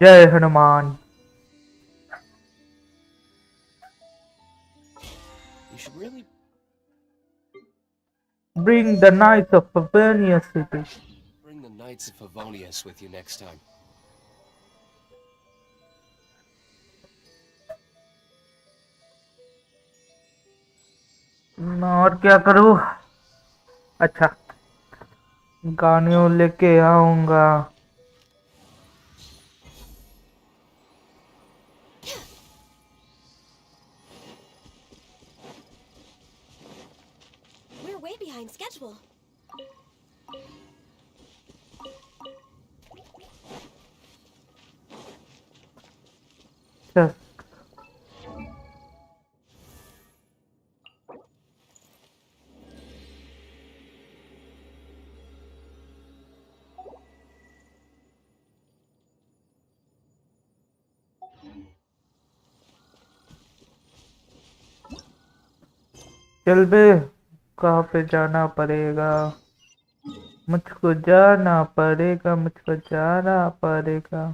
जय Hanuman. You should really Bring the knights of Favonius city. bring the Knights of Favonius with you next time. और क्या करूँ? अच्छा, गानियों लेके आऊंगा. We're way behind schedule. चल. चल बे, कहाँ पे जाना पड़ेगा? मुझको जाना पड़ेगा, मुझको जाना पड़ेगा.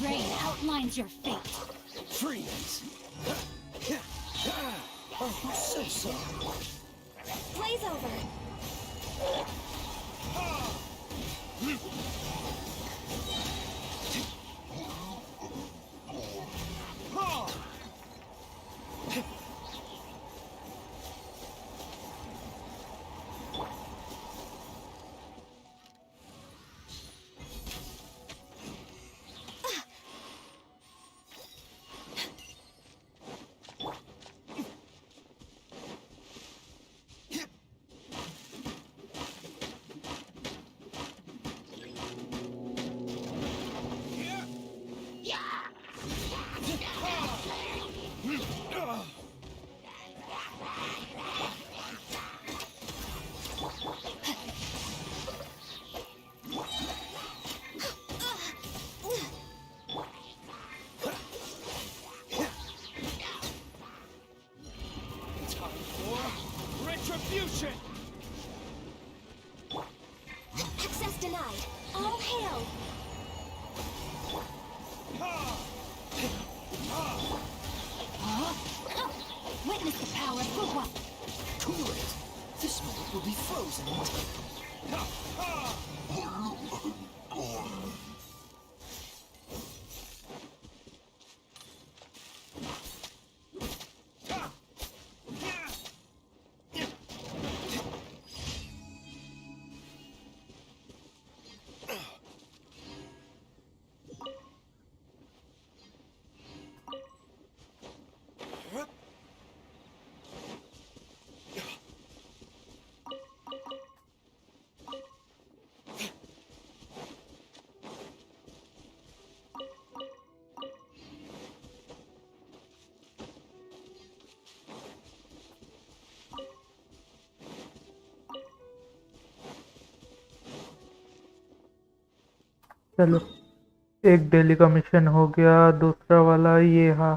Rain outlines your fate. Freeze! Oh, so. Blaze over. Retribution! Access denied. All hail. Witness the power for what? Cool it! This moment will be frozen in time. चलो, एक डेली का मिशन हो गया. दूसरा वाला ये. हाँ,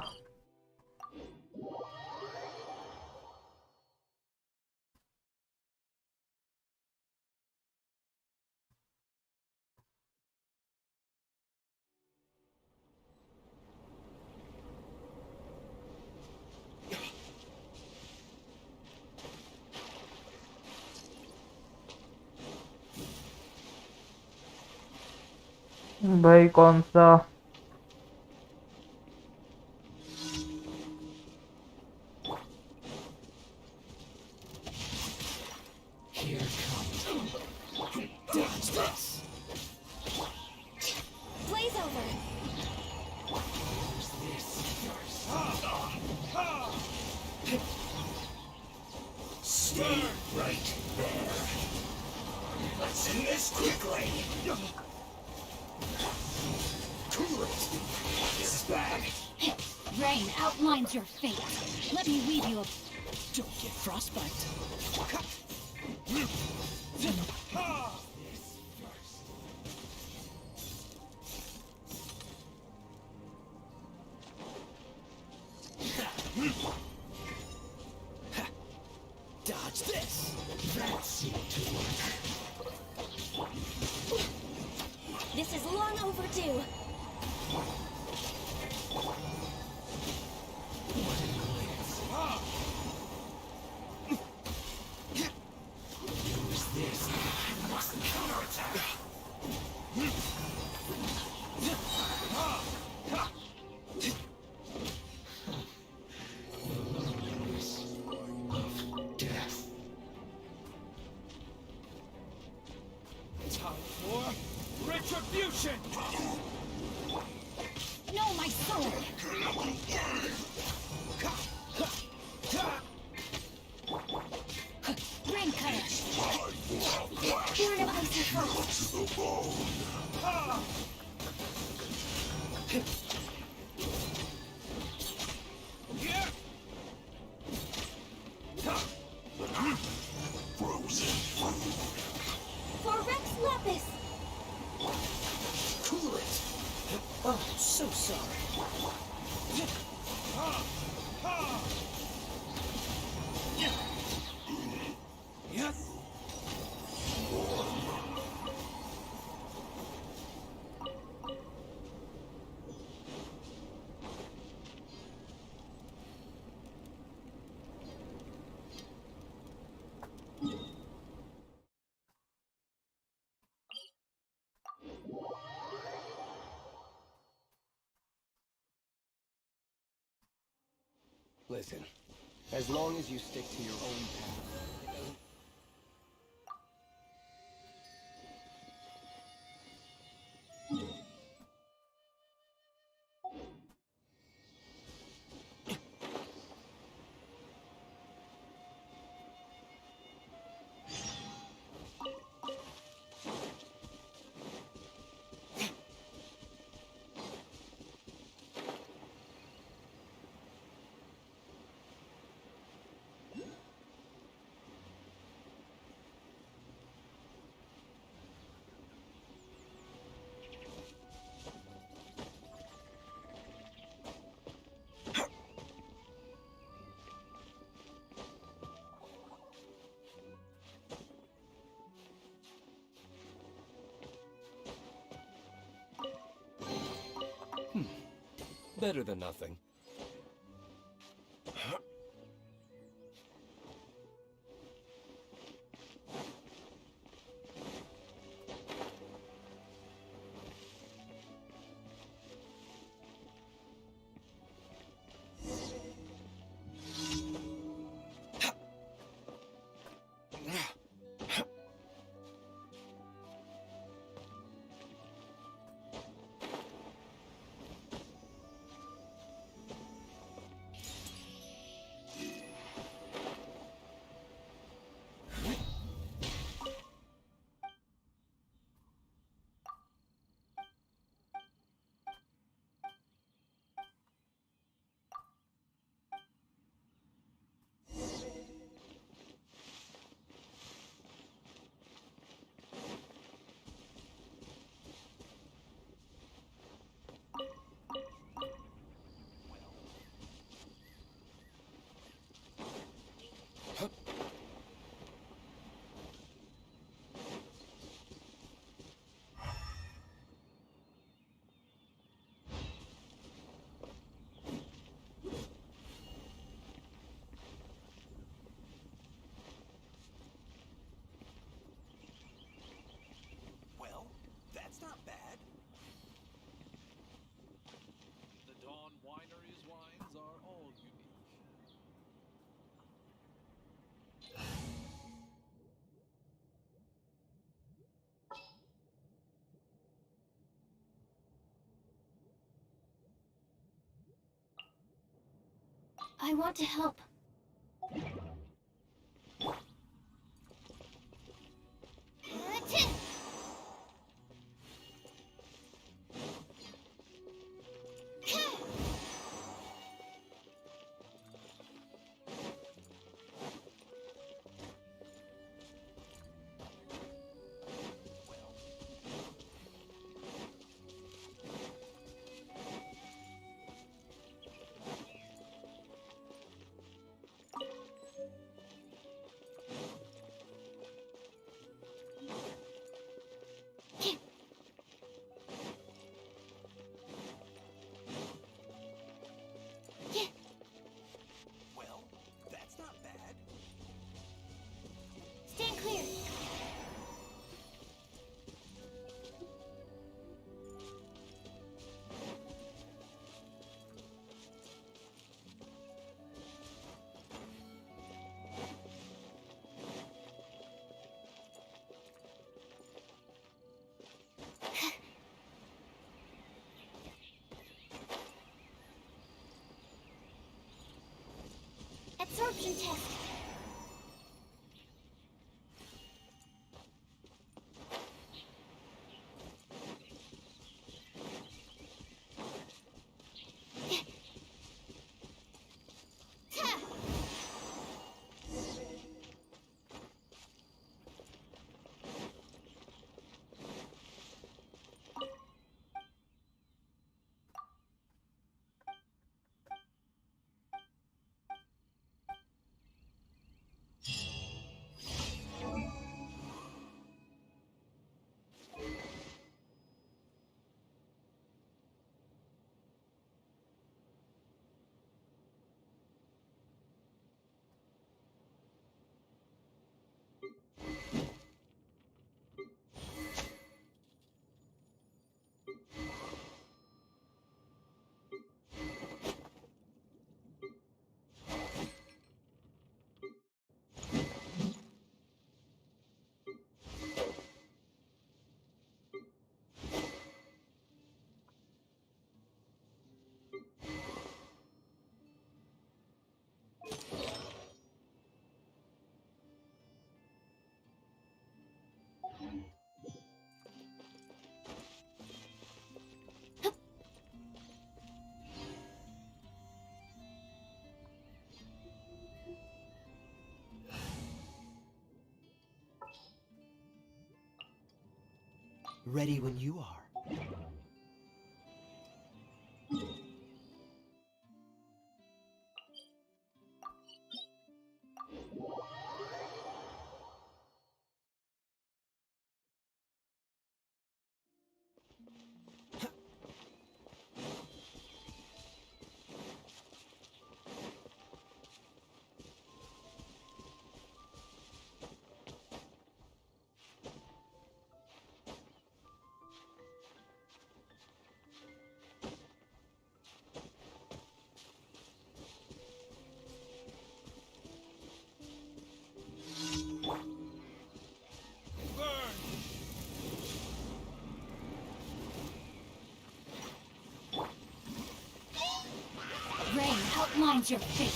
भाई कौन सा? Here comes. Dodge this! Blaze over. Use this first. Stay right there. Let's end this quickly. Rain outlines your fate. Let me weave you a... Don't get frostbite. Dodge this. This is long overdue. Time for retribution. No, my sword! Rain cutter! Born of ice and frost. For Rex Lapis. Cool it. Oh, so sorry. Yep. Listen, as long as you stick to your own path. Better than nothing. Well, that's not bad. The Dawn Winery's wines are all unique. I want to help. absorption test. Ready when you are. Rain outlines your fate.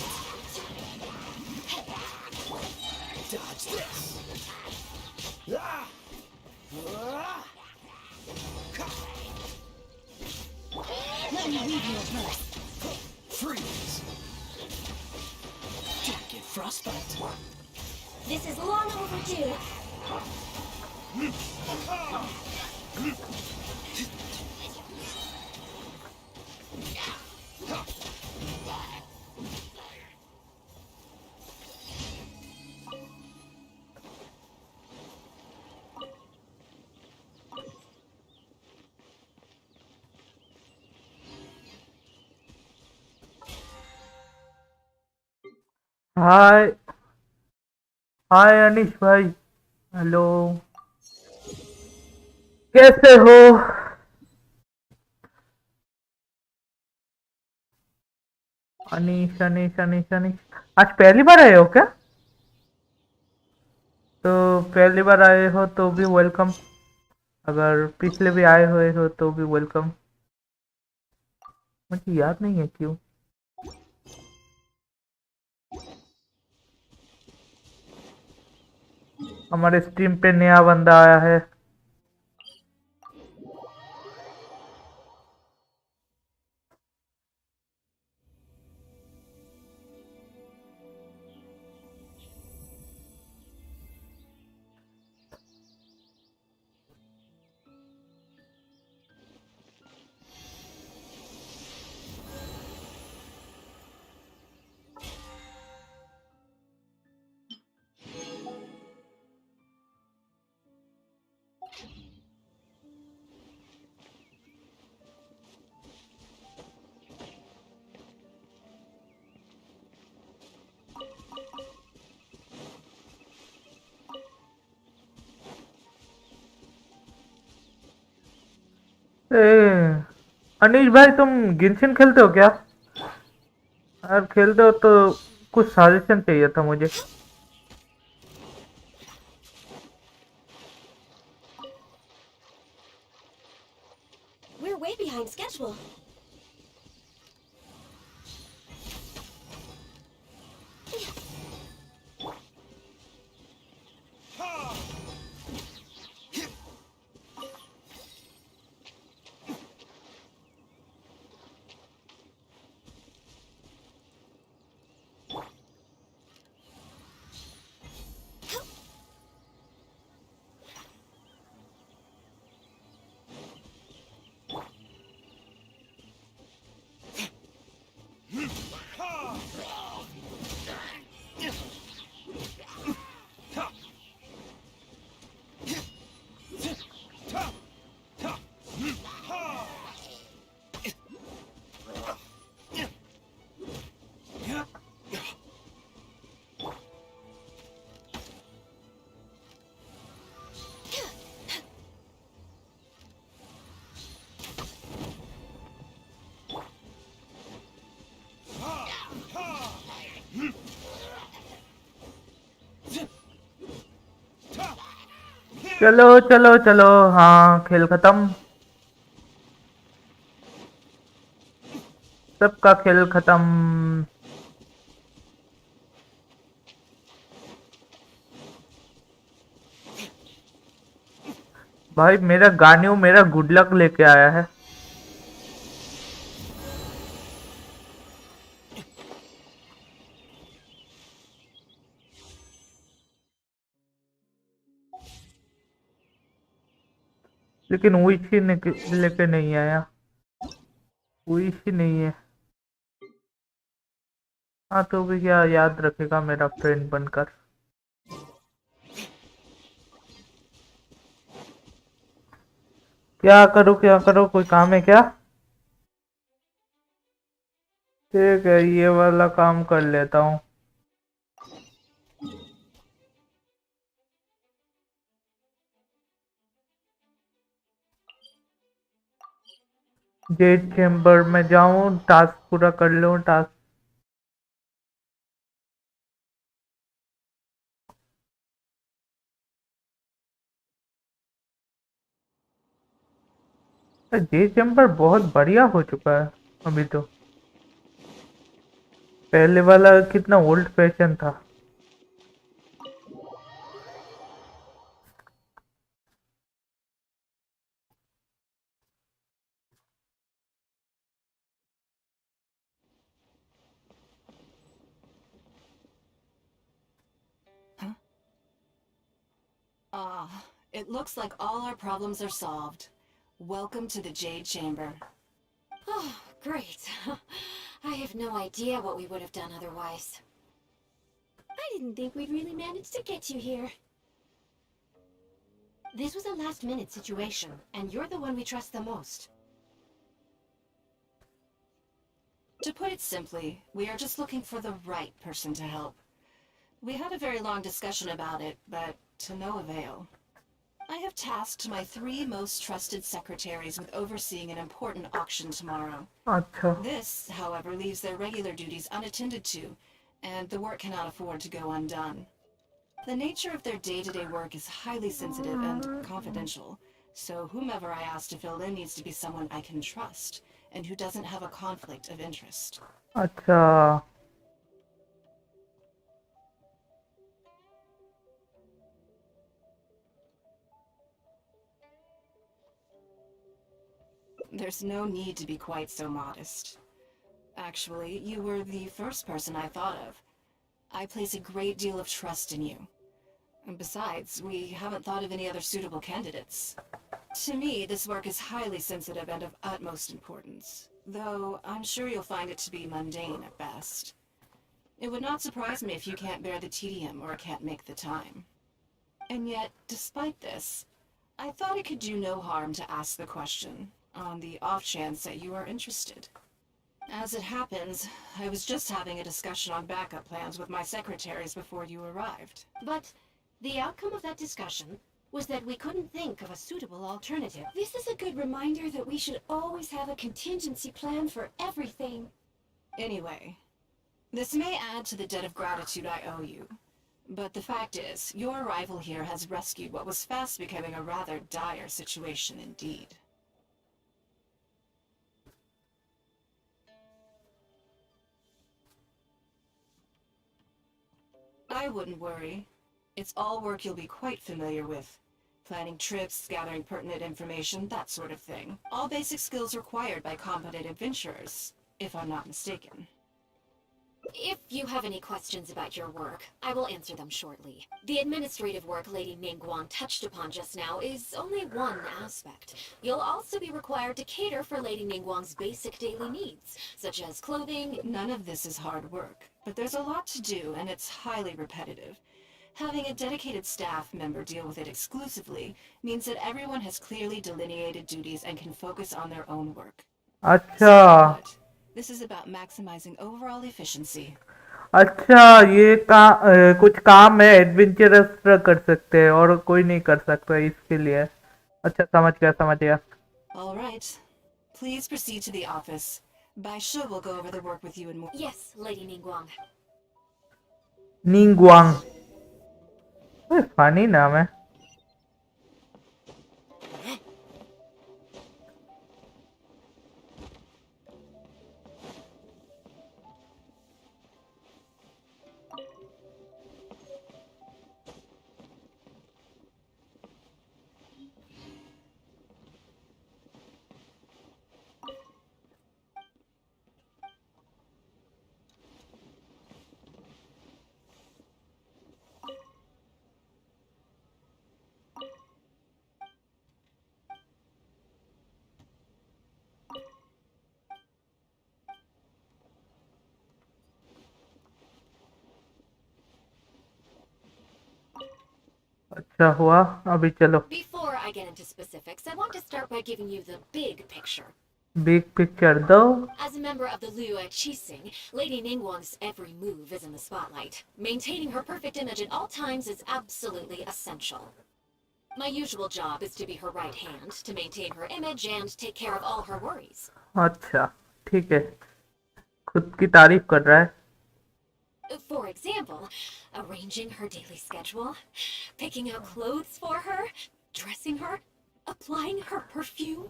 Dodge this. Ah! Ah! Let me weave you a verse. Freeze. Don't get frostbite. This is long overdue. हाय हाय अनिश भाई, hello, कैसे हो? अनिश अनिश अनिश अनिश, आज पहली बार आए हो क्या? तो पहली बार आए हो तो भी वेलकम, अगर पिछले भी आए हुए हो तो भी वेलकम। मुझे याद नहीं है क्यों। हमारे स्ट्रीम पे नया बंदा आया है। ए, अनिश भाई तुम गिनशिन खेलते हो क्या? अगर खेलते हो तो कुछ सजेशन चाहिए था मुझे। We're way behind schedule. चलो चलो चलो, हाँ खेल खत्म, सबका खेल खत्म। भाई मेरा गानियों मेरा गुड लक लेके आया है। लेकिन उइशी लेके नहीं आया, उइशी नहीं है। हाँ तो भी क्या याद रखेगा मेरा फ्रेंड बनकर। क्या करूँ, कोई काम है क्या? ठीक है, ये वाला काम कर लेता हूँ। जेट चेम्बर में जाऊँ, टास्क पूरा कर लूँ, टास्क। जेट चेम्बर बहुत बढ़िया हो चुका है अभी तो। पहले वाला कितना ओल्ड फैशन था। Ah, it looks like all our problems are solved. Welcome to the Jade Chamber. Oh, great. I have no idea what we would have done otherwise. I didn't think we'd really manage to get you here. This was a last-minute situation, and you're the one we trust the most. To put it simply, we are just looking for the right person to help. We had a very long discussion about it, but to no avail. I have tasked my 3 most trusted secretaries with overseeing an important auction tomorrow. अच्छा, This, however, leaves their regular duties unattended to, and the work cannot afford to go undone. The nature of their day-to-day work is highly sensitive and confidential, so whomever I ask to fill in needs to be someone I can trust, and who doesn't have a conflict of interest. अच्छा। There's no need to be quite so modest. Actually, you were the first person I thought of. I place a great deal of trust in you. And besides, we haven't thought of any other suitable candidates. To me, this work is highly sensitive and of utmost importance, though I'm sure you'll find it to be mundane at best. It would not surprise me if you can't bear the tedium or can't make the time. And yet, despite this, I thought it could do no harm to ask the question, on the off chance that you are interested. As it happens, I was just having a discussion on backup plans with my secretaries before you arrived. But the outcome of that discussion was that we couldn't think of a suitable alternative. This is a good reminder that we should always have a contingency plan for everything. Anyway, this may add to the debt of gratitude I owe you. But the fact is, your arrival here has rescued what was fast becoming a rather dire situation indeed. I wouldn't worry. It's all work you'll be quite familiar with. Planning trips, gathering pertinent information, that sort of thing. All basic skills required by competent adventurers, if I'm not mistaken. If you have any questions about your work, I will answer them shortly. The administrative work Lady Ningguang touched upon just now is only one aspect. You'll also be required to cater for Lady Ningguang's basic daily needs, such as clothing. None of this is hard work, but there's a lot to do and it's highly repetitive. Having a dedicated staff member deal with it exclusively means that everyone has clearly delineated duties and can focus on their own work. अच्छा, Simply put, this is about maximizing overall efficiency. अच्छा ये कुछ काम है adventurous कर सकते हैं और कोई नहीं कर सकता इसके लिए। अच्छा, समझ गया समझ गया। All right. Please proceed to the office. Bai Shu will go over the work with you in more. Yes, Lady Ningguang. Ningguang, funny नाम है। अच्छा हुआ, अभी चलो Before I get into specifics, I want to start by giving you the big picture. Big picture दो। As a member of the Liu Qixing, Lady Ningguang's every move is in the spotlight. Maintaining her perfect image at all times is absolutely essential. My usual job is to be her right hand, to maintain her image and take care of all her worries. अच्छा ठीक है, खुद की तारीफ कर रहा है। For example, arranging her daily schedule, picking out clothes for her, dressing her, applying her perfume.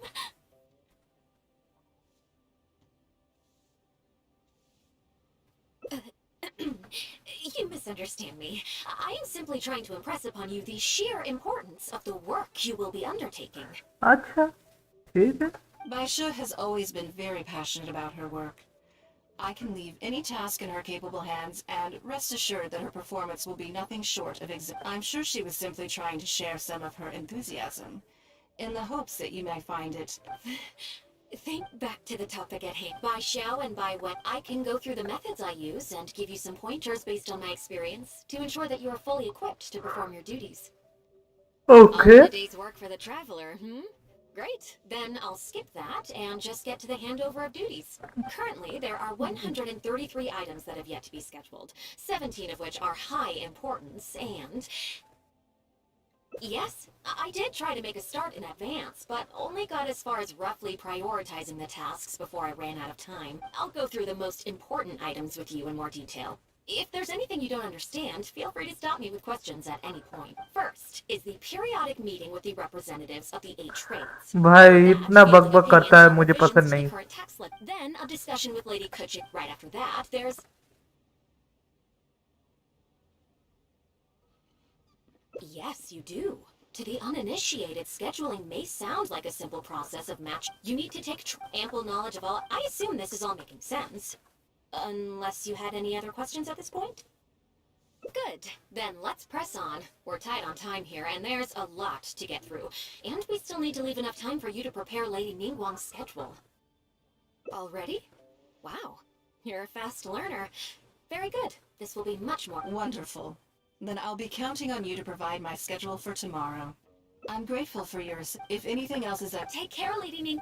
You misunderstand me. I am simply trying to impress upon you the sheer importance of the work you will be undertaking. अच्छा ठीक है। Baisha has always been very passionate about her work. I can leave any task in her capable hands, and rest assured that her performance will be nothing short of I'm sure she was simply trying to share some of her enthusiasm, in the hopes that you may find it. Think back to the topic at hand. By Xiao and by Wen, I can go through the methods I use and give you some pointers based on my experience to ensure that you are fully equipped to perform your duties. Okay All in a day's work for the traveler, Great. Then I'll skip that and just get to the handover of duties. Currently, there are 133 items that have yet to be scheduled, 17 of which are high importance, and... Yes, I did try to make a start in advance, but only got as far as roughly prioritizing the tasks before I ran out of time. I'll go through the most important items with you in more detail. If there's anything you don't understand, feel free to stop me with questions at any point. First is the periodic meeting with the representatives of the 8 trades. भाई That इतना field of बकबक करता opinions है, on मुझे revisions पसंद to नहीं। the current text list. Then a discussion with Lady Kuchik. Right after that, there's... Yes, you do. To the uninitiated, scheduling may sound like a simple process of match. You need to take ample knowledge of all... I assume this is all making sense. Unless you had any other questions at this point? Good. Then let's press on. We're tight on time here, and there's a lot to get through. And we still need to leave enough time for you to prepare Lady Ningguang's schedule. Already? Wow. You're a fast learner. Very good. This will be much more... Wonderful. Then I'll be counting on you to provide my schedule for tomorrow. I'm grateful for yours. If anything else is up... Take care, Lady Ning...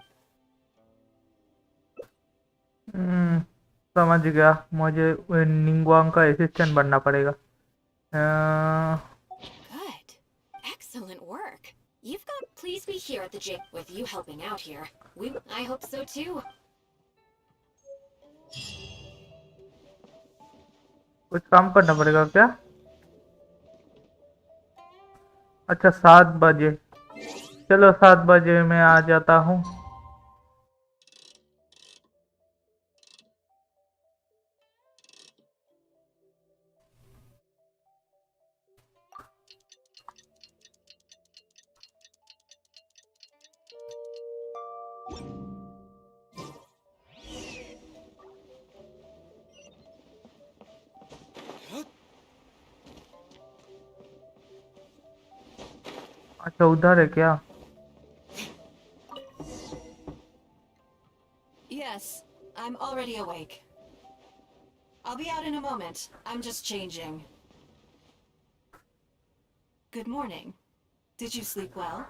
समझ गया, मुझे निंगवांग का assistant बनना पड़ेगा। Good. Excellent work. You've got... Please be here at the gym with you helping out here. I hope so too. कुछ काम करना पड़ेगा क्या? अच्छा 7 बजे, चलो 7 बजे मैं आ जाता हूँ। अच्छा उधर है क्या? Yes, I'm already awake. I'll be out in a moment. I'm just changing. Good morning. Did you sleep well?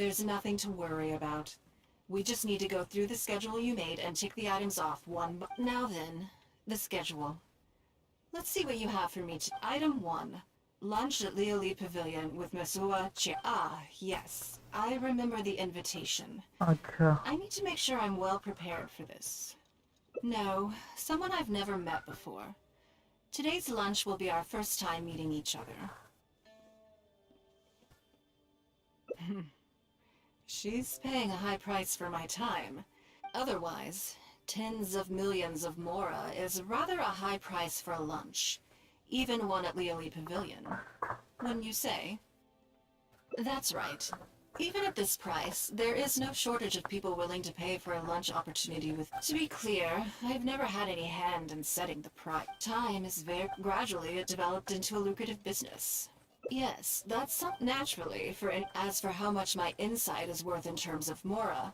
There's nothing to worry about. We just need to go through the schedule you made and tick the items off one by... Now then, the schedule. Let's see what you have for me. Item 1. Lunch at Lioli Pavilion with Mesua Chia. Ah, yes. I remember the invitation. अच्छा I need to make sure I'm well prepared for this. No, someone I've never met before. Today's lunch will be our first time meeting each other. She's paying a high price for my time. Otherwise, tens of millions of Mora is rather a high price for a lunch. Even one at Lioli Pavilion. Wouldn't you say? That's right. Even at this price, there is no shortage of people willing to pay for a lunch opportunity with... To be clear, I've never had any hand in setting the price. Time is very... Gradually, it developed into a lucrative business. Yes, that's naturally, as for how much my insight is worth in terms of Mora.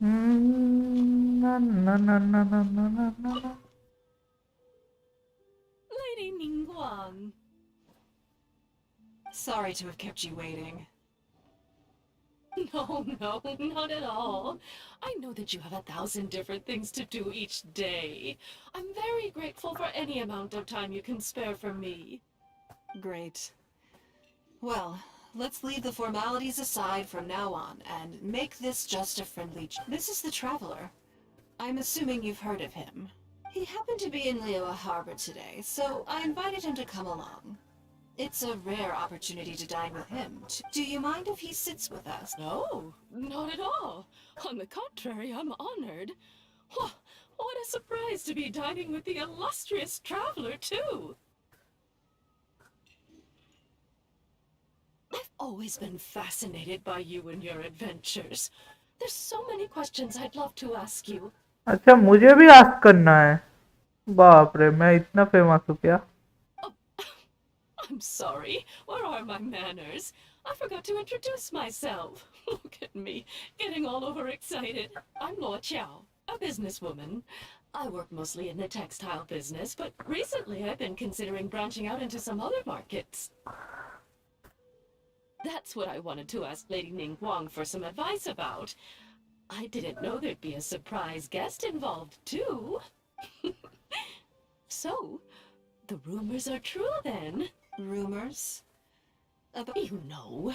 Na, na, na, na, na, na, na, na. Lady Ningguang. Sorry to have kept you waiting. No, no, not at all. I know that you have 1,000 different things to do each day. I'm very grateful for any amount of time you can spare for me. Great. Well, let's leave the formalities aside from now on and make this just a friendly This is the Traveler. I'm assuming you've heard of him. He happened to be in Liyue Harbor today, so I invited him to come along. It's a rare opportunity to dine with him. Do you mind if he sits with us? No, not at all. On the contrary, I'm honored. What a surprise to be dining with the illustrious Traveler, too. I've always been fascinated by you and your adventures. There's so many questions I'd love to ask you. अच्छा, मुझे भी ask करना है। बाप रे, मैं इतना famous हूँ क्या? I'm sorry. Where are my manners? I forgot to introduce myself. Look at me, getting all overexcited. I'm Luo Qiao, a businesswoman. I work mostly in the textile business, but recently I've been considering branching out into some other markets. That's what I wanted to ask Lady Ningguang for some advice about. I didn't know there'd be a surprise guest involved, too. So, the rumors are true then. Rumors? You know,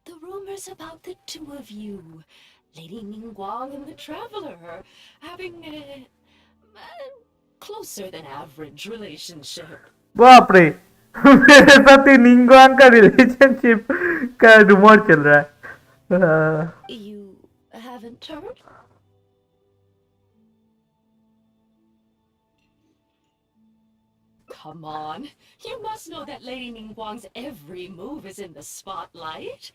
the rumors about the two of you, Lady Ningguang and the Traveler, having a closer than average relationship. बाप रे, मेरे साथ ही निंगवांग का relationship का rumour चल रहा है। You haven't heard? Come on, you must know that Lady Ningguang's every move is in the spotlight.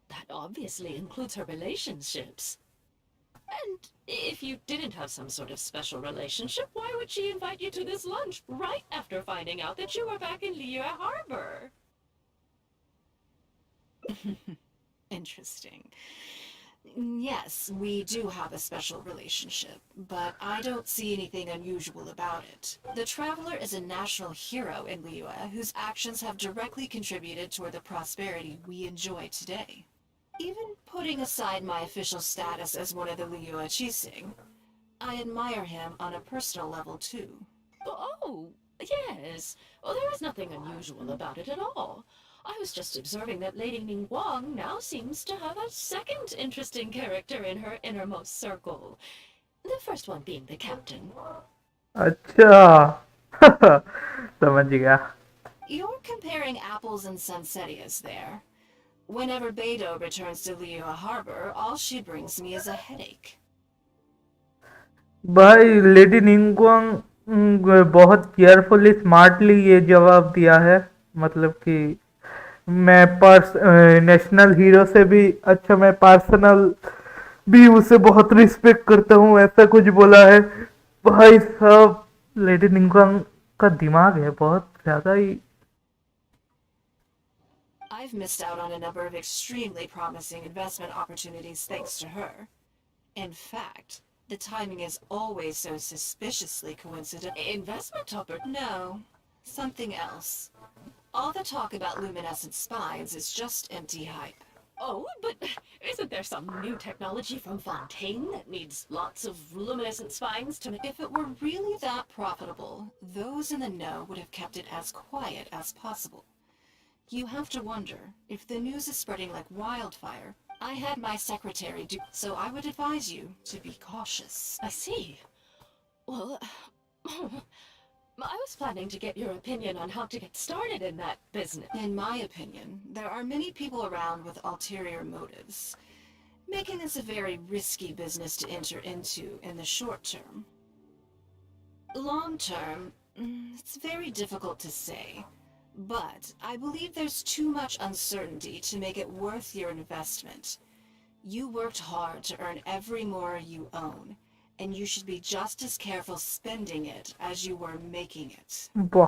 That obviously includes her relationships. And if you didn't have some sort of special relationship, why would she invite you to this lunch right after finding out that you were back in Liyue Harbor? Interesting. Yes, we do have a special relationship, but I don't see anything unusual about it. The Traveler is a national hero in Liyue whose actions have directly contributed toward the prosperity we enjoy today. Even putting aside my official status as one of the Liyue Qixing, I admire him on a personal level too. Oh, yes. Well, there is nothing unusual about it at all. I was just observing that Lady Ningguang now seems to have a second interesting character in her innermost circle. The first one being the captain. अच्छा, समझ गया। You're comparing apples and sunsettias there. Whenever Beidou returns to Liyue Harbor, all she brings me is a headache. भाई, lady निंगवांग बहुत carefully smartly ये जवाब दिया है। मतलब कि मैं नेशनल हीरो से भी अच्छा, मैं पर्सनल भी उसे बहुत रिस्पेक्ट करता हूँ, ऐसा कुछ बोला है। भाई साहब, लेडी निंगवांग का दिमाग है बहुत ज्यादा ही। I've missed out on a number of extremely promising investment opportunities thanks to her. In fact, the timing is always so suspiciously coincident. Investment No, something else. All the talk about luminescent spines is just empty hype. Oh, but isn't there some new technology from Fontaine that needs lots of luminescent spines to... If it were really that profitable, those in the know would have kept it as quiet as possible. You have to wonder, if the news is spreading like wildfire, I had my secretary do... So I would advise you to be cautious. I see. Well, I was planning to get your opinion on how to get started in that business. In my opinion, there are many people around with ulterior motives, making this a very risky business to enter into in the short term. Long term, it's very difficult to say, but I believe there's too much uncertainty to make it worth your investment. You worked hard to earn every more you own, and you should be just as careful spending it as you were making it. वाह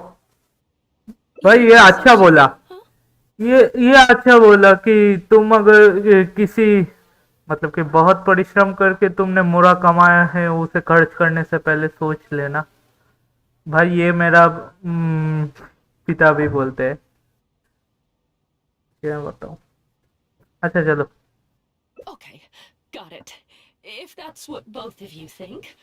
भाई, ये अच्छा बोला। ये अच्छा बोला कि तुम अगर किसी मतलब कि बहुत परिश्रम करके तुमने मुरा कमाया है, उसे खर्च करने से पहले सोच लेना। भाई ये मेरा पिता भी बोलते हैं, क्या बताऊं। अच्छा चलो। Okay, got it. If that's what both of you think,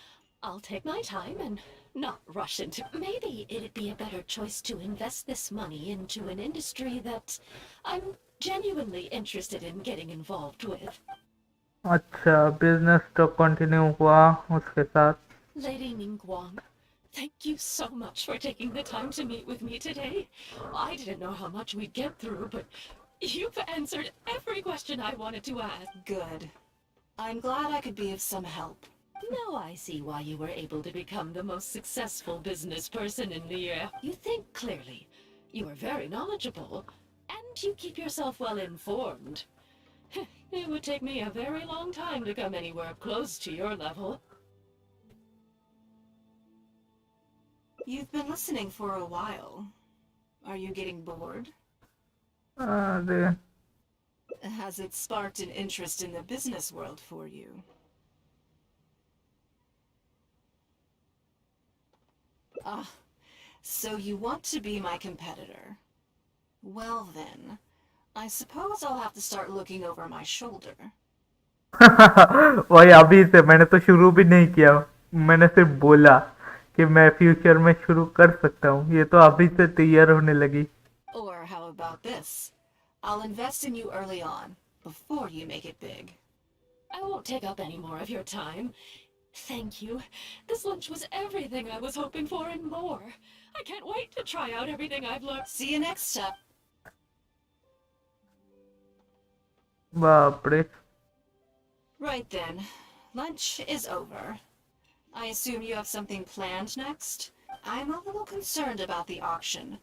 I'll take my time and not rush into. Maybe it'd be a better choice to invest this money into an industry that I'm genuinely interested in getting involved with. अच्छा, business तो continue हुआ उसके साथ। Lady Ningguang, thank you so much for taking the time to meet with me today. I didn't know how much we'd get through, but you've answered every question I wanted to ask. Good. I'm glad I could be of some help. Now I see why you were able to become the most successful business person in the year. You think clearly, you are very knowledgeable, and you keep yourself well informed. It would take me a very long time to come anywhere close to your level. You've been listening for a while. Are you getting bored? अरे Has it sparked an interest in the business world for you? Ah, so you want to be my competitor. Well then, I suppose I'll have to start looking over my shoulder. वही अभी से, मैंने तो शुरू भी नहीं किया, मैंने सिर्फ बोला कि मैं फ्यूचर में शुरू कर सकता हूँ, ये तो अभी से तैयार होने लगी। Or how about this? I'll invest in you early on, before you make it big. I won't take up any more of your time. Thank you. This lunch was everything I was hoping for and more. I can't wait to try out everything I've learned. See you next step. बाप रे। Right then, lunch is over. I assume you have something planned next? I'm a little concerned about the auction.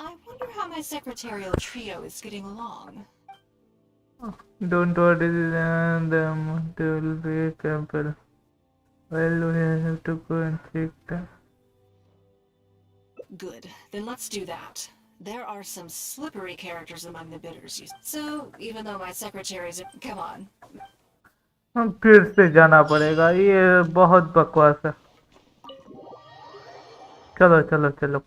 I wonder how my secretarial trio is getting along. Don't worry, them will be careful. Well, we have to go and check them. Good, then let's do that. There are some slippery characters among the bidders. So, even though my secretaries are... Come on. हम फिर से जाना पड़ेगा, ये बहुत बकवास है। चलो चलो चलो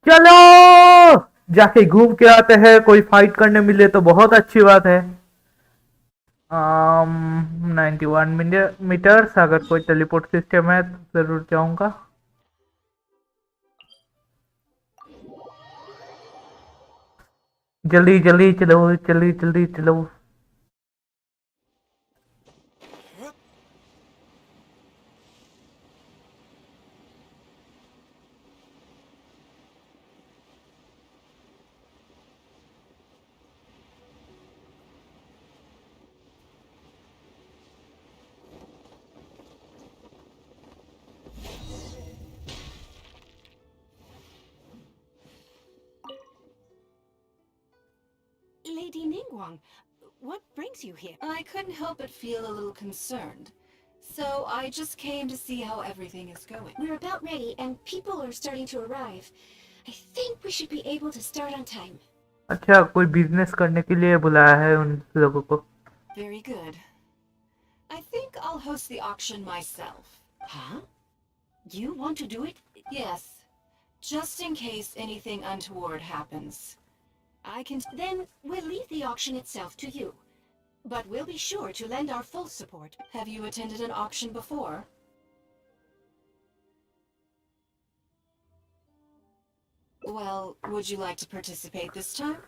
चलो, जाके घूम के आते हैं, कोई फाइट करने मिले तो बहुत अच्छी बात है। 91 मीटर्स, अगर कोई टेलीपोर्ट सिस्टम है तो जरूर जाऊंगा। जल्दी जल्दी चलो, जल्दी जल्दी चलो। Lady Ningguang, what brings you here? I couldn't help but feel a little concerned. So I just came to see how everything is going. We're about ready, and people are starting to arrive. I think we should be able to start on time. अच्छा, कोई business करने के लिए बुलाया है उन लोगों को। Very good. I think I'll host the auction myself. Huh? You want to do it? Yes, just in case anything untoward happens. I can... Then we'll leave the auction itself to you. But we'll be sure to lend our full support. Have you attended an auction before? Well, would you like to participate this time?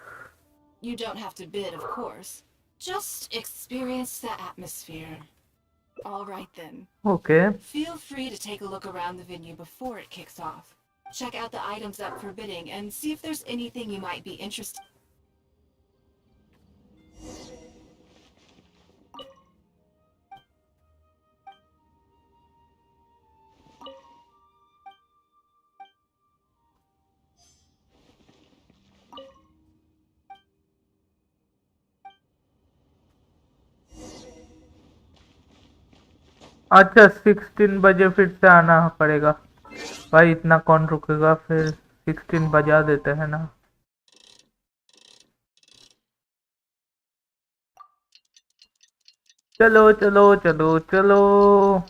You don't have to bid, of course. Just experience the atmosphere. All right then. Okay. Feel free to take a look around the venue before it kicks off. Check out the items up for bidding and see if there's anything you might be interested in. अच्छा, 16 बजे फिर से आना पड़ेगा भाई, इतना कौन रुकेगा, फिर 16 बजा देते हैं ना। चलो चलो चलो चलो।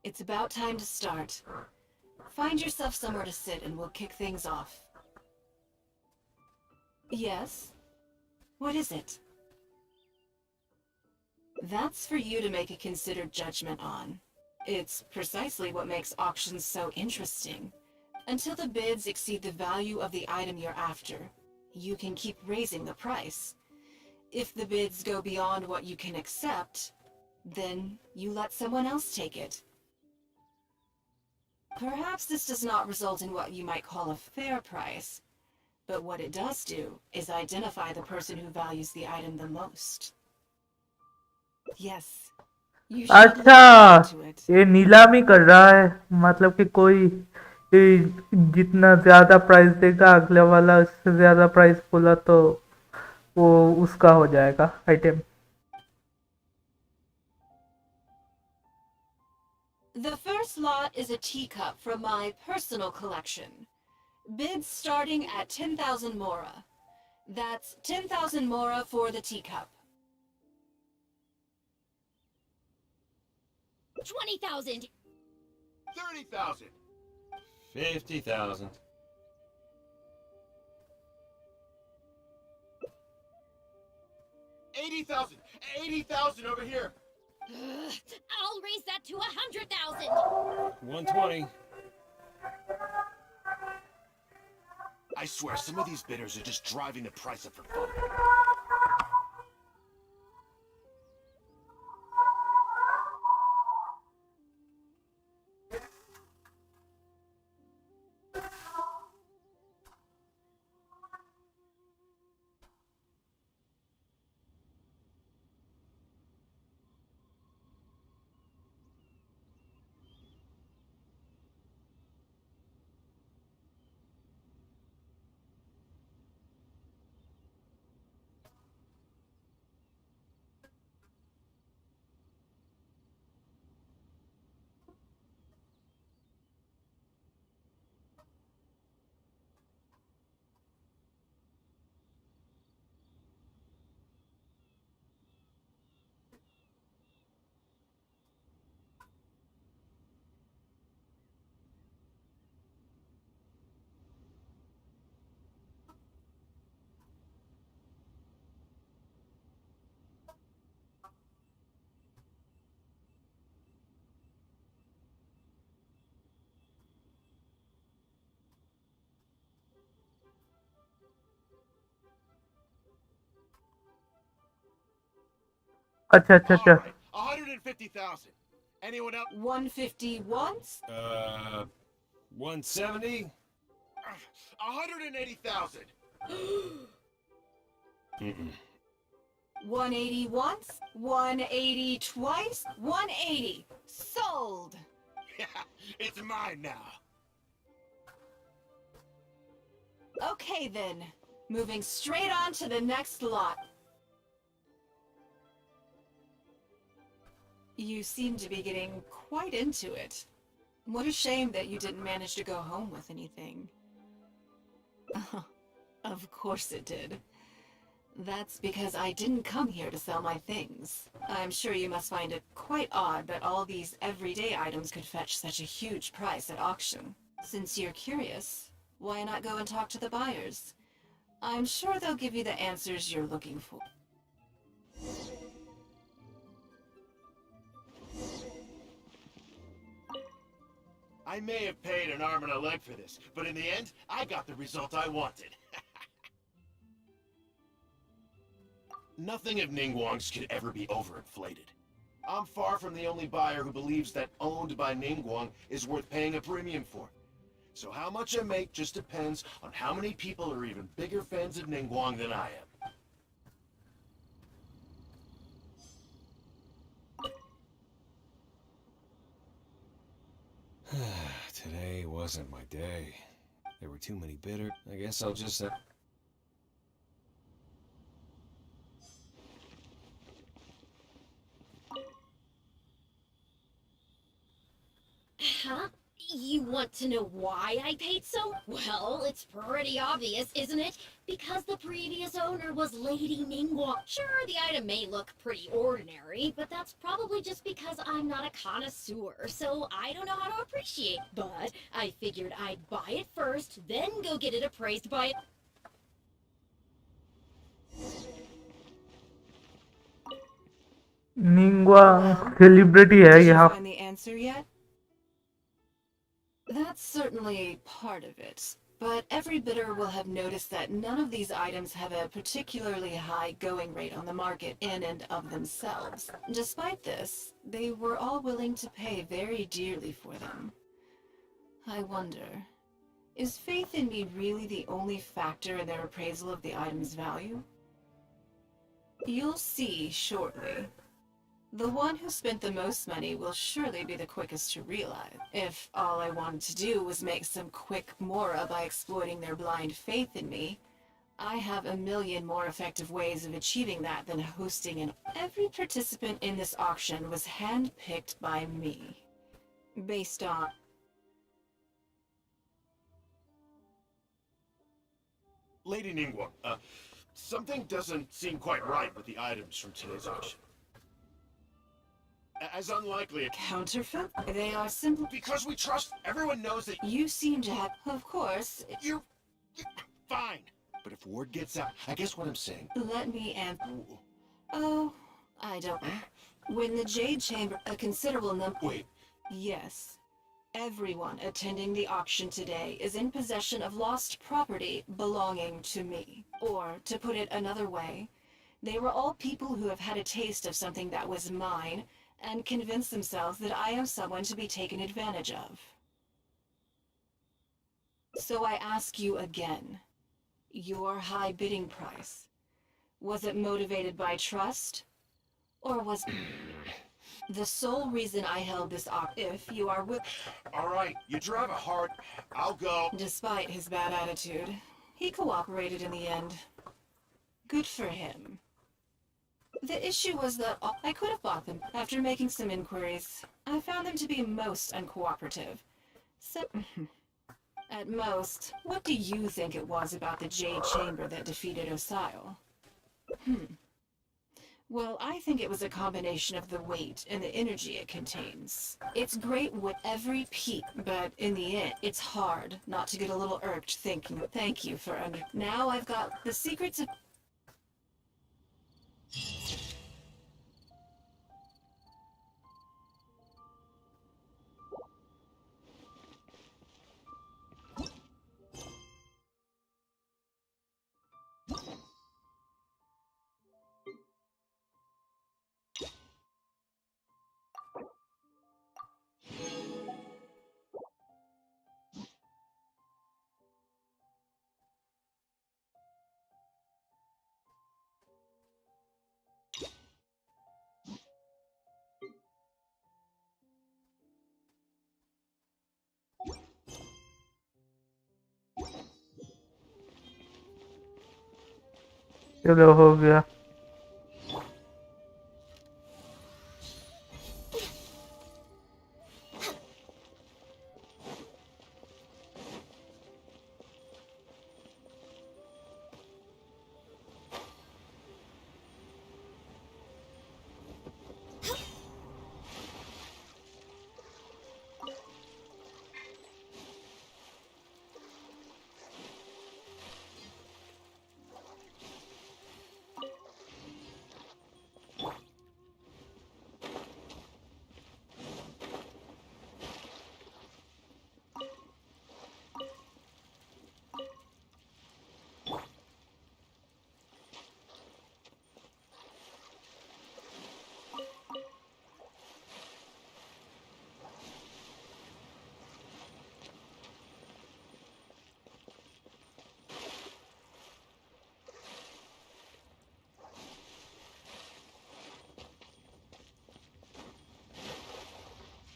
It's about time to start. Find yourself somewhere to sit and we'll kick things off. Yes? What is it? That's for you to make a considered judgment on. It's precisely what makes auctions so interesting. Until the bids exceed the value of the item you're after, you can keep raising the price. If the bids go beyond what you can accept, then you let someone else take it. Perhaps this does not result in what you might call a fair price, but what it does do is identify the person who values the item the most. Yes, you should look अच्छा, into it. ये नीलामी कर रहा है। मतलब कि कोई जितना ज्यादा प्राइस देगा अगले वाला उससे ज्यादा प्राइस बोला तो वो उसका हो जाएगा item. The first lot is a teacup from my personal collection. Bids starting at 10,000 mora. That's 10,000 mora for the teacup. 20,000. 30,000. 50,000. 80,000. 80,000 over here. I'll raise that to 100,000. 120. I swear, some of these bidders are just driving the price up for fun. अच्छा अच्छा All अच्छा। right, 150,000. Anyone else? 150 once, 170. 180,000. Mm-mm. 180 once, 180 twice, 180. Sold! Yeah, it's mine now. Okay then, moving straight on to the next lot. You seem to be getting quite into it. What a shame that you didn't manage to go home with anything. Of course it did. That's because I didn't come here to sell my things. I'm sure you must find it quite odd that all these everyday items could fetch such a huge price at auction. Since you're curious, why not go and talk to the buyers? I'm sure they'll give you the answers you're looking for. I may have paid an arm and a leg for this, but in the end, I got the result I wanted. Nothing of Ningguang's could ever be overinflated. I'm far from the only buyer who believes that owned by Ningguang is worth paying a premium for. So how much I make just depends on how many people are even bigger fans of Ningguang than I am. Today wasn't my day. There were too many bidders. I guess I'll just... Huh? You want to know why I paid so? Well, it's pretty obvious, isn't it? Because the previous owner was Lady Ningguang. Sure, the item may look pretty ordinary, but that's probably just because I'm not a connoisseur, so I don't know how to appreciate. But I figured I'd buy it first, then go get it appraised by it. निंगवा Well, celebrity है did you यहाँ. find the answer yet? That's certainly part of it. But every bidder will have noticed that none of these items have a particularly high going rate on the market in and of themselves. Despite this, they were all willing to pay very dearly for them. I wonder, is faith in me really the only factor in their appraisal of the item's value? You'll see shortly. The one who spent the most money will surely be the quickest to realize. If all I wanted to do was make some quick mora by exploiting their blind faith in me, I have a million more effective ways of achieving that than hosting an... Every participant in this auction was handpicked by me. Based on... Lady Ningguang, something doesn't seem quite right with the items from today's auction. As unlikely... Counterfeit? They are simple... Because we trust, everyone knows that You seem to have... Of course. you're fine. But if word gets out, I guess what I'm saying... Let me answer... Oh, I don't... When the Jade Chamber, a considerable number... Wait, Yes. Everyone attending the auction today is in possession of lost property belonging to me. Or, to put it another way, they were all people who have had a taste of something that was mine and convinced themselves that I am someone to be taken advantage of. So I ask you again, your high bidding price, was it motivated by trust? Or was the sole reason I held this if you are with... all right, you drive a hard... I'll go. Despite his bad attitude, he cooperated in the end. Good for him. The issue was that I could have bought them. After making some inquiries, I found them to be most uncooperative. So, at most, what do you think it was about the Jade Chamber that defeated Osio? Well, I think it was a combination of the weight and the energy it contains. It's great with every peak, but in the end, it's hard not to get a little irked thinking, thank you for under... Now I've got the secrets of... चलो हो गया.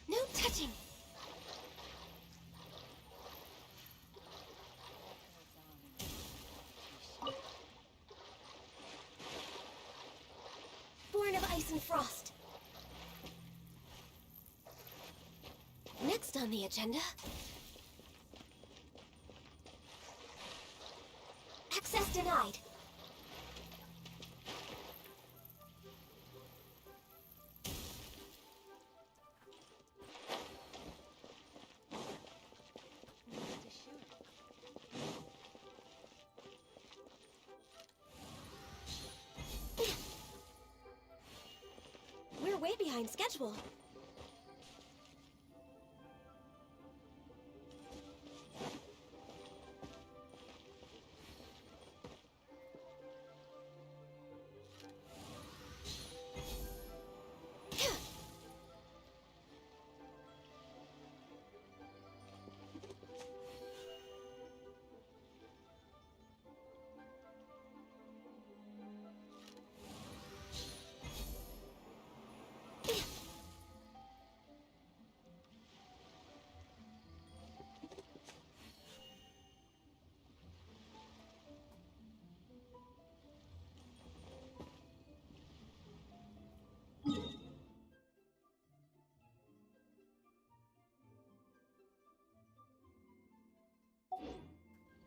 No touching! Born of ice and frost. Next Next on the agenda? Access denied. We're way behind schedule.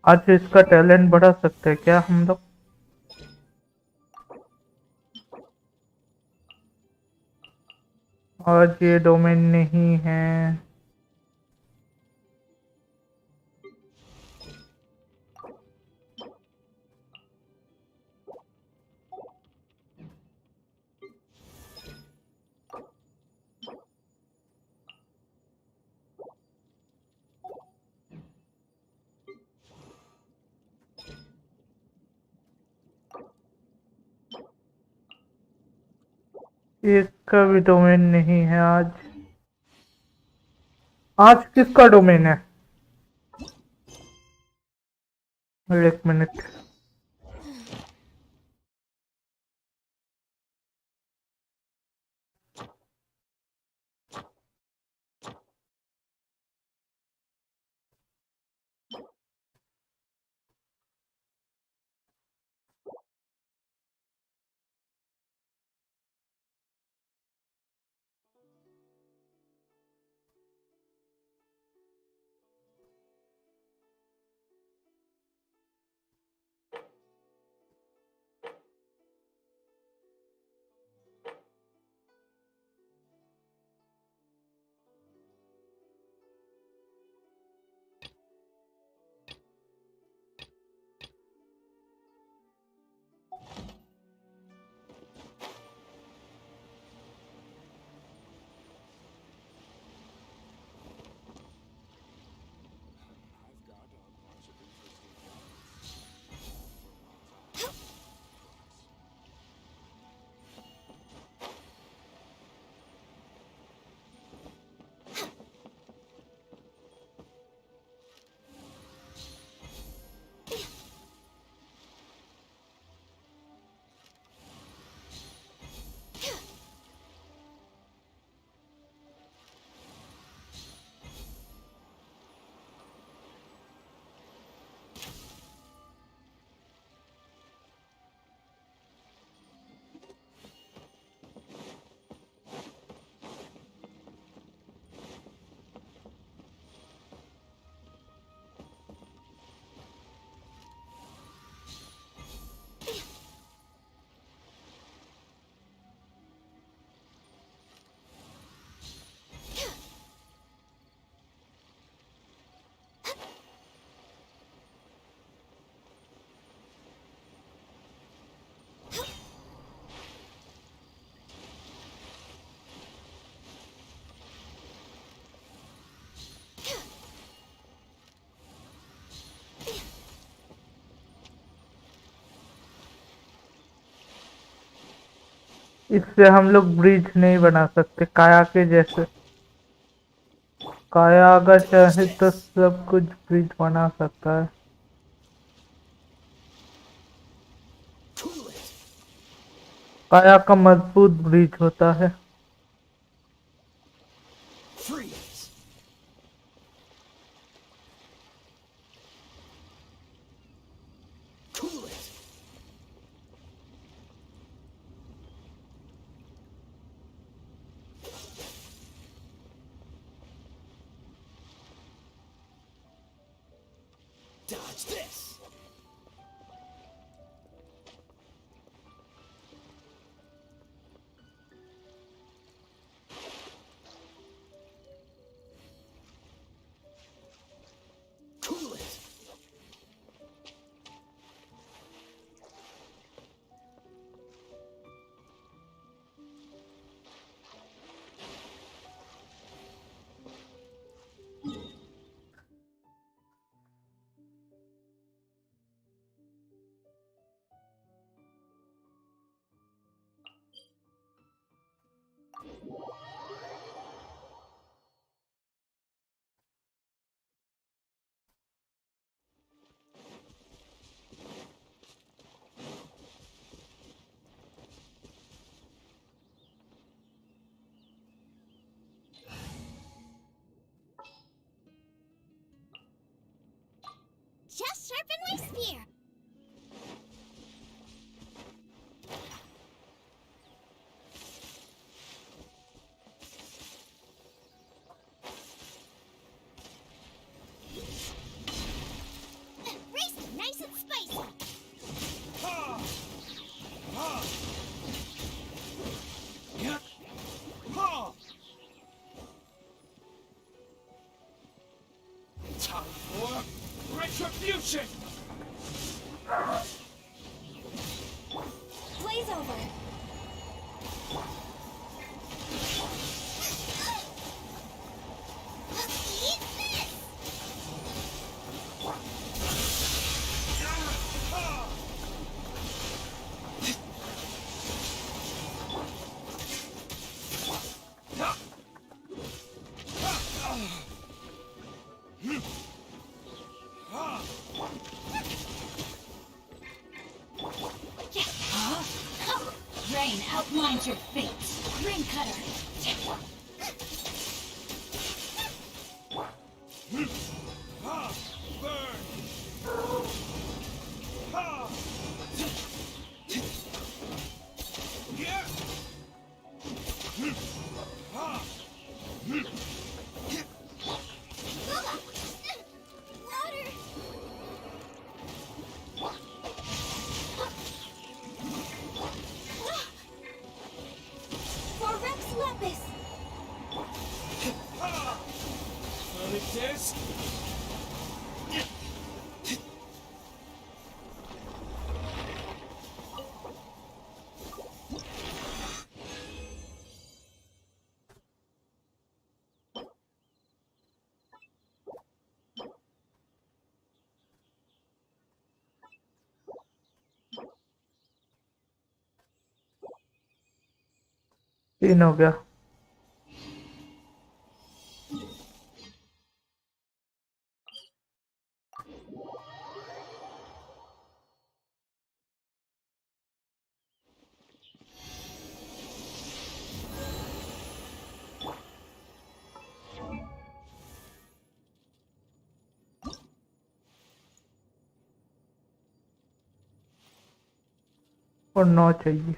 आज इसका talent बढ़ा सकते हैं क्या हम लोग? आज ये डोमेन नहीं है। इसका भी डोमेन नहीं है आज। आज किसका डोमेन है? एक मिनट। इससे हम लोग ब्रिज नहीं बना सकते काया के जैसे। काया अगर चाहे तो सब कुछ ब्रिज बना सकता है। काया का मजबूत ब्रिज होता है। Dodge this! Cool it! Just sharpen my spear. Race nice and spicy. Ha! Ha! Yep. Ha! Time for retribution! Blaze over. Eat this! Rain outlines your fate. Ring cutter. Burn! Ha! Yeah! Ha! Water! For Rex Lapis! Ha! Sonic Disc! तीन हो गया। और 9 चाहिए।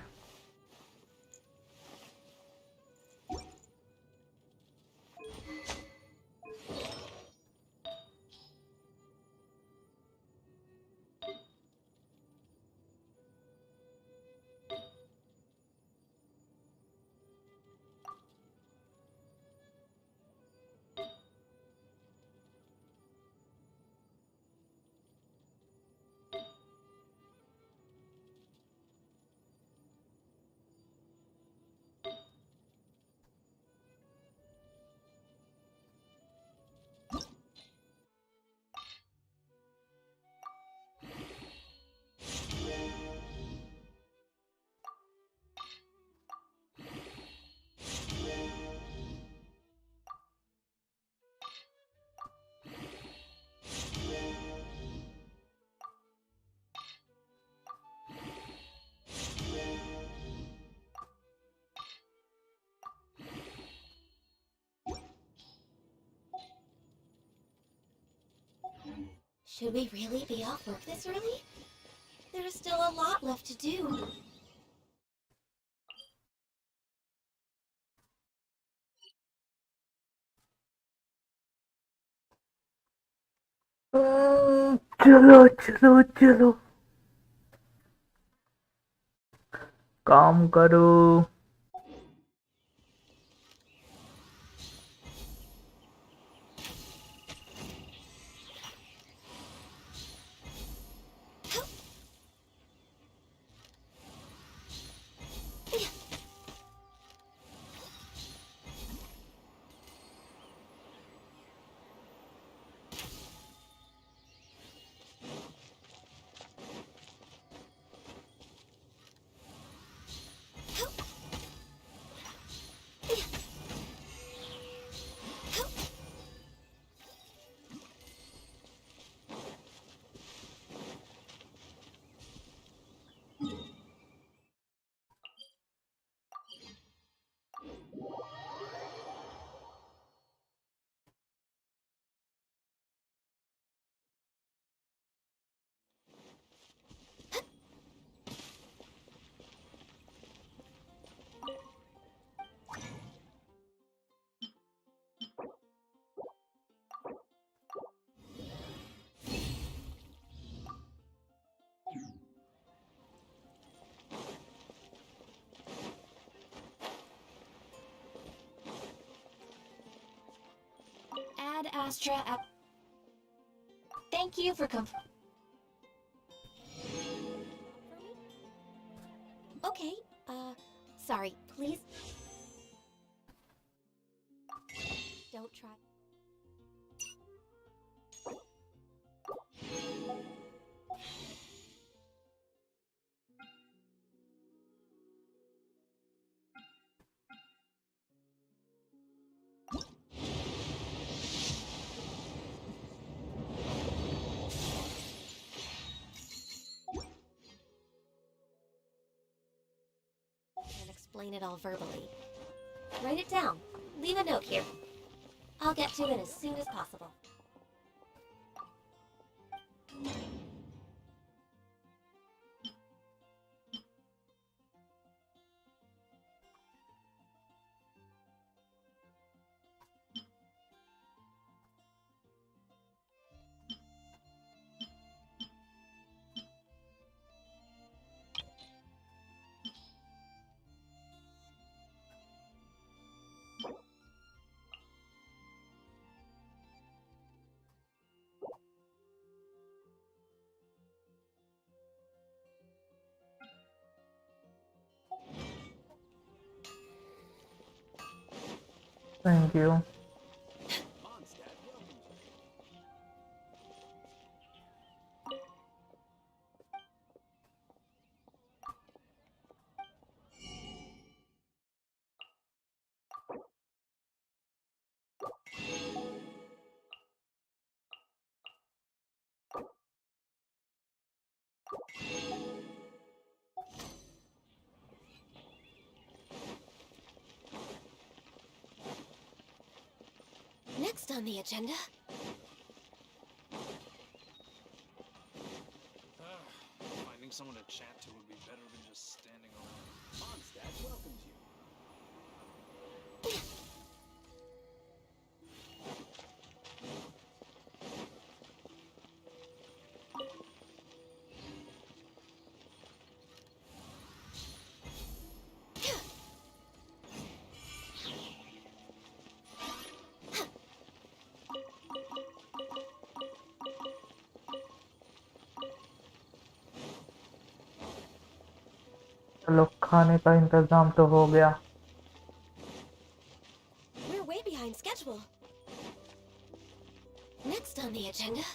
Should we really be off work this early? There's still a lot left to do. चलो चलो चलो, काम करो। Ad Astra app. Thank you for Okay, sorry, please. Don't try. And explain it all verbally. Write it down. Leave a note here. I'll get to it as soon as possible. Thank you. Next on the agenda. Finding someone to chat to would be better than just standing around. Mondstadt welcomes you. चलो, खाने का इंतजाम तो हो गया। We're way behind schedule. Next on the agenda.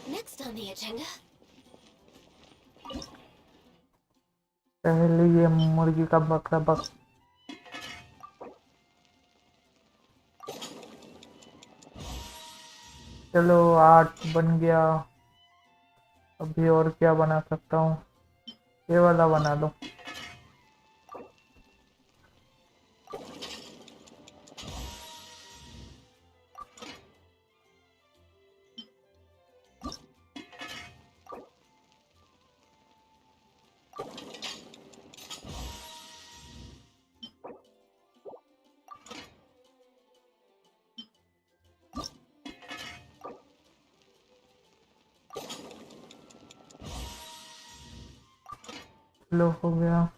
Next on the agenda. पहले ये मुर्गी का बकरा बक। चलो, 8 बन गया। अभी और क्या बना सकता हूँ? ये वाला बना दो। लो हो गया।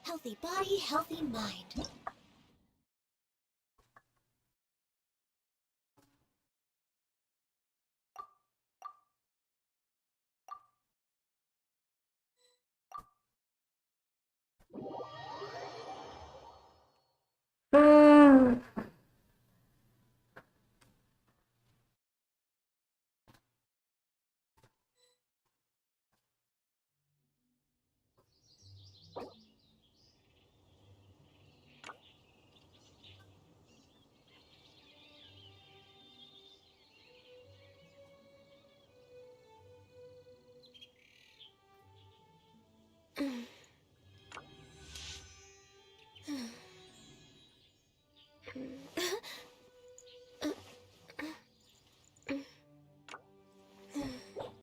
Healthy body, healthy mind.